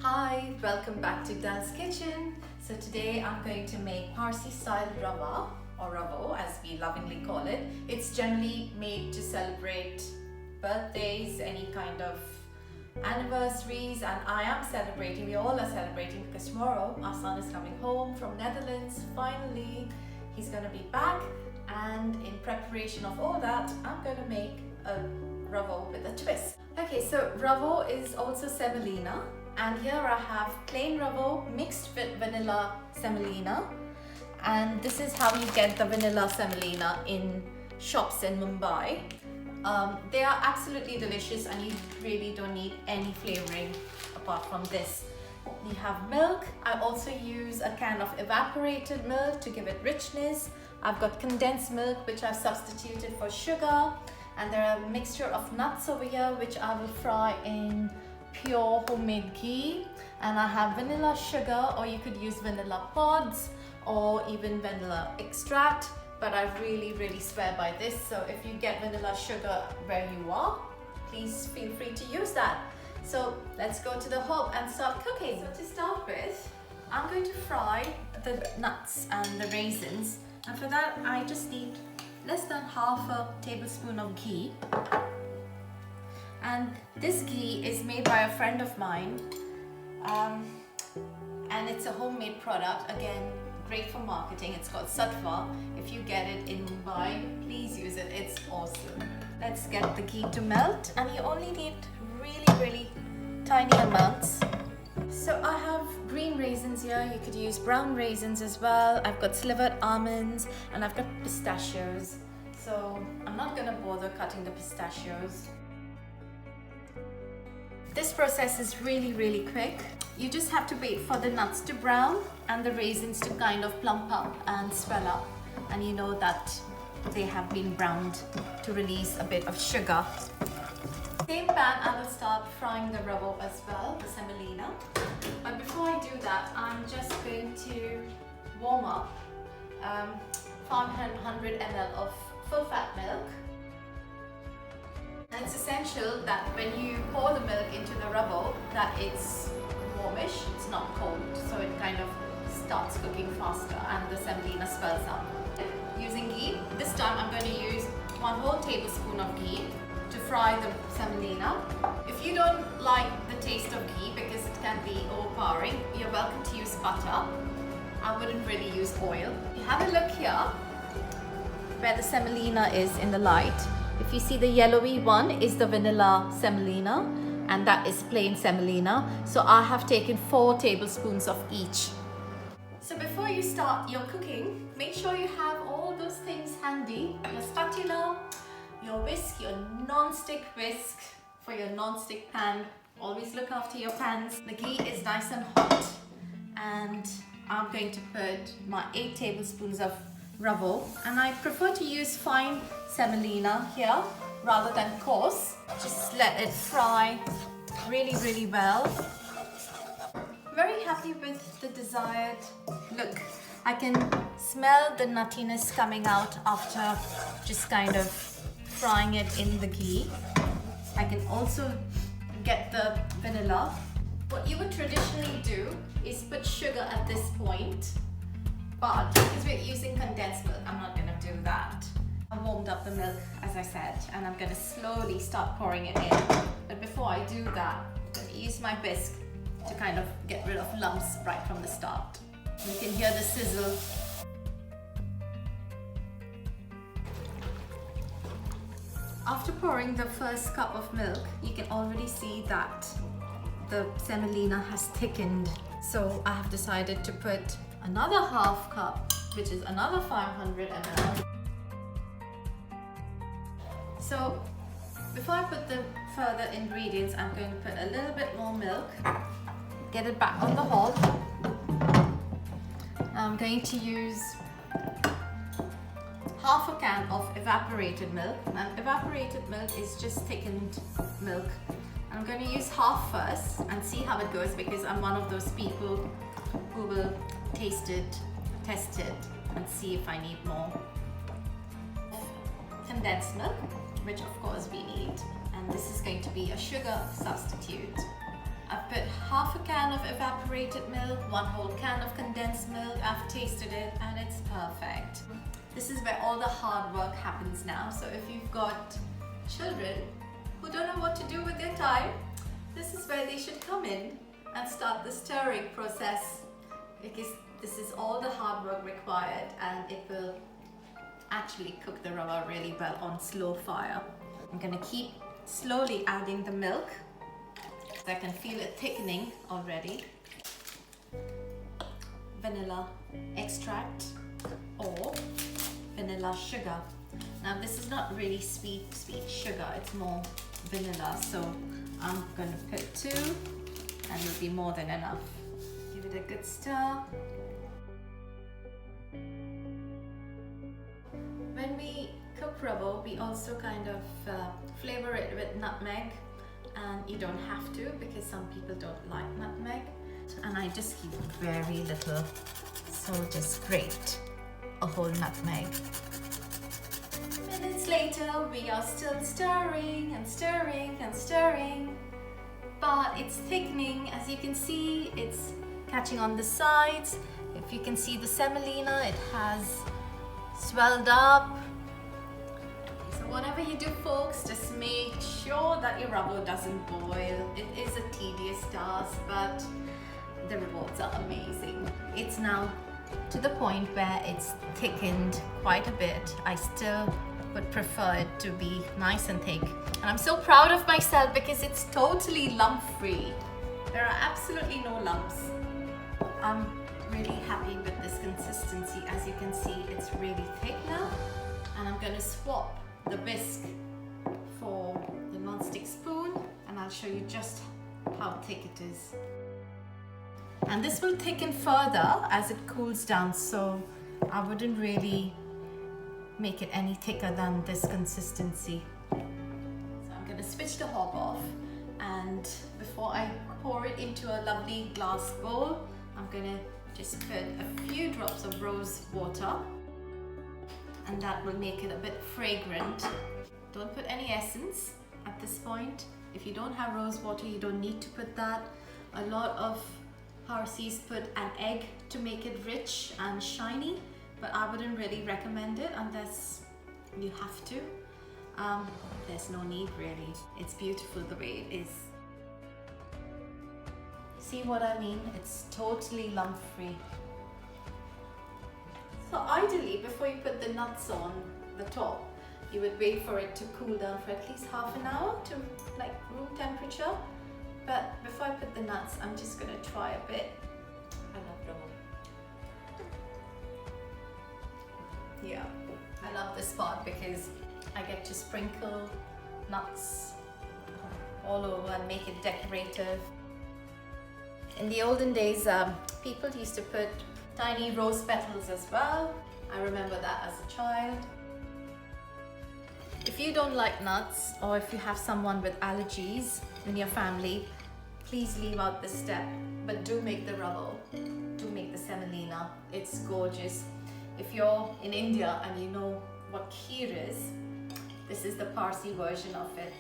Hi, welcome back to Dal's Kitchen. So today I'm going to make Parsi style Rawa or Rawo as we lovingly call it. It's generally made to celebrate birthdays, any kind of anniversaries, and I am celebrating, we all are celebrating because tomorrow our son is coming home from Netherlands. Finally, he's going to be back, and in preparation of all that, I'm going to make a Rawo with a twist. Okay, so Rawo is also semolina, and here I have plain Rawo mixed with vanilla semolina, and this is how you get the vanilla semolina in shops in Mumbai. They are absolutely delicious and you really don't need any flavoring apart from this. We have milk. I also use a can of evaporated milk to give it richness. I've got condensed milk which I've substituted for sugar, and there are a mixture of nuts over here which I will fry in pure homemade ghee, and I have vanilla sugar, or you could use vanilla pods or even vanilla extract, but I really swear by this. So if you get vanilla sugar where you are, please feel free to use that. So let's go to the hob and start cooking. So to start with, I'm going to fry the nuts and the raisins, and for that I just need less than half a tablespoon of ghee. And this ghee is made by a friend of mine, and it's a homemade product, again great for marketing. It's called Sattva. If you get it in Mumbai, please use it, it's awesome. Let's get the ghee to melt, and you only need really tiny amounts. So I have green raisins here, you could use brown raisins as well. I've got slivered almonds and I've got pistachios. So I'm not gonna bother cutting the pistachios. This process is really quick. You just have to wait for the nuts to brown and the raisins to kind of plump up and swell up, and you know that they have been browned to release a bit of sugar. Same pan, I will start frying the Rawo as well, the semolina. But before I do that, I'm just going to warm up 500 ml of full fat milk. And it's essential that when you pour the milk into the Rawo, that it's warmish, it's not cold, so it kind of starts cooking faster and the semolina swells up. Using ghee, this time I'm going to use 1 whole tablespoon of ghee to fry the semolina. If you don't like the taste of ghee because it can be overpowering, you're welcome to use butter. I wouldn't really use oil. You have a look here where the semolina is in the light. If you see the yellowy one is the vanilla semolina, and that is plain semolina. So I have taken 4 tablespoons of each. So before you start your cooking, make sure you have all those things handy. Your spatula, your whisk, your non-stick whisk for your non-stick pan. Always look after your pans. The ghee is nice and hot, and I'm going to put my 8 tablespoons of Rawo, and I prefer to use fine semolina here rather than coarse. Just let it fry really well. Very happy with the desired look. I can smell the nuttiness coming out after just kind of frying it in the ghee. I can also get the vanilla. What you would traditionally do is put sugar at this point, but because we're using condensed milk, I'm not going to do that. I warmed up the milk, as I said, and I'm going to slowly start pouring it in. But before I do that, I'm going to use my whisk to kind of get rid of lumps right from the start. You can hear the sizzle. After pouring the first cup of milk, you can already see that the semolina has thickened. So I have decided to put another half cup, which is another 500 ml. So before I put the further ingredients, I'm going to put a little bit more milk, get it back on the hob. I'm going to use half a can of evaporated milk, and evaporated milk is just thickened milk. I'm going to use half first and see how it goes, because I'm one of those people who will taste it, test it, and see if I need more. Condensed milk, which of course we need, and this is going to be a sugar substitute. I've put half a can of evaporated milk, 1 whole can of condensed milk. I've tasted it and it's perfect. This is where all the hard work happens now. So if you've got children who don't know what to do with their time, this is where they should come in and start the stirring process, because this is all the hard work required and it will actually cook the rava really well on slow fire. I'm gonna keep slowly adding the milk. I can feel it thickening already. Vanilla extract or vanilla sugar. Now this is not really sweet sugar, it's more vanilla, so I'm going to put 2 and it'll be more than enough. Give it a good stir. When we cook ravo, we also kind of flavor it with nutmeg, and you don't have to because some people don't like nutmeg, and I just keep very little, so just grate a whole nutmeg. Minutes later, we are still stirring and stirring and stirring, but it's thickening. As you can see, it's catching on the sides. If you can see the semolina, it has swelled up. So whatever you do, folks, just make sure that your ravo doesn't boil. It is a tedious task, but the rewards are amazing. It's now to the point where it's thickened quite a bit. I still would prefer it to be nice and thick. And I'm so proud of myself because it's totally lump-free. There are absolutely no lumps. I'm really happy with this consistency. As you can see, it's really thick now. And I'm going to swap the whisk for the non-stick spoon, and I'll show you just how thick it is. And this will thicken further as it cools down, so I wouldn't really make it any thicker than this consistency. So I'm going to switch the hob off, and before I pour it into a lovely glass bowl, I'm going to just put a few drops of rose water, and that will make it a bit fragrant. Don't put any essence at this point. If you don't have rose water, you don't need to put that. A lot of Parsis put an egg to make it rich and shiny, but I wouldn't really recommend it unless you have to. There's no need really. It's beautiful the way it is. See what I mean? It's totally lump-free. So ideally, before you put the nuts on the top, you would wait for it to cool down for at least half an hour to like room temperature. But before I put the nuts, I'm just gonna try a bit. I love ravo. Yeah, I love this part because I get to sprinkle nuts all over and make it decorative. In the olden days, people used to put tiny rose petals as well. I remember that as a child. If you don't like nuts, or if you have someone with allergies in your family, please leave out this step. But do make the ravo, do make the semolina. It's gorgeous. If you're in India and you know what kheer is, this is the Parsi version of it.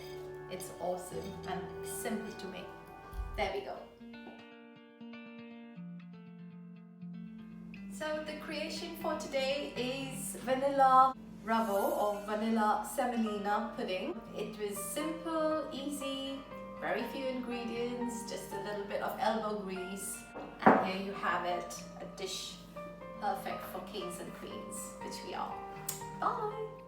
It's awesome and simple to make. There we go. So the creation for today is vanilla ravo or vanilla semolina pudding. It was simple, easy, very few ingredients, just a little bit of elbow grease. And here you have it, a dish perfect for kings and queens, which we are. Bye!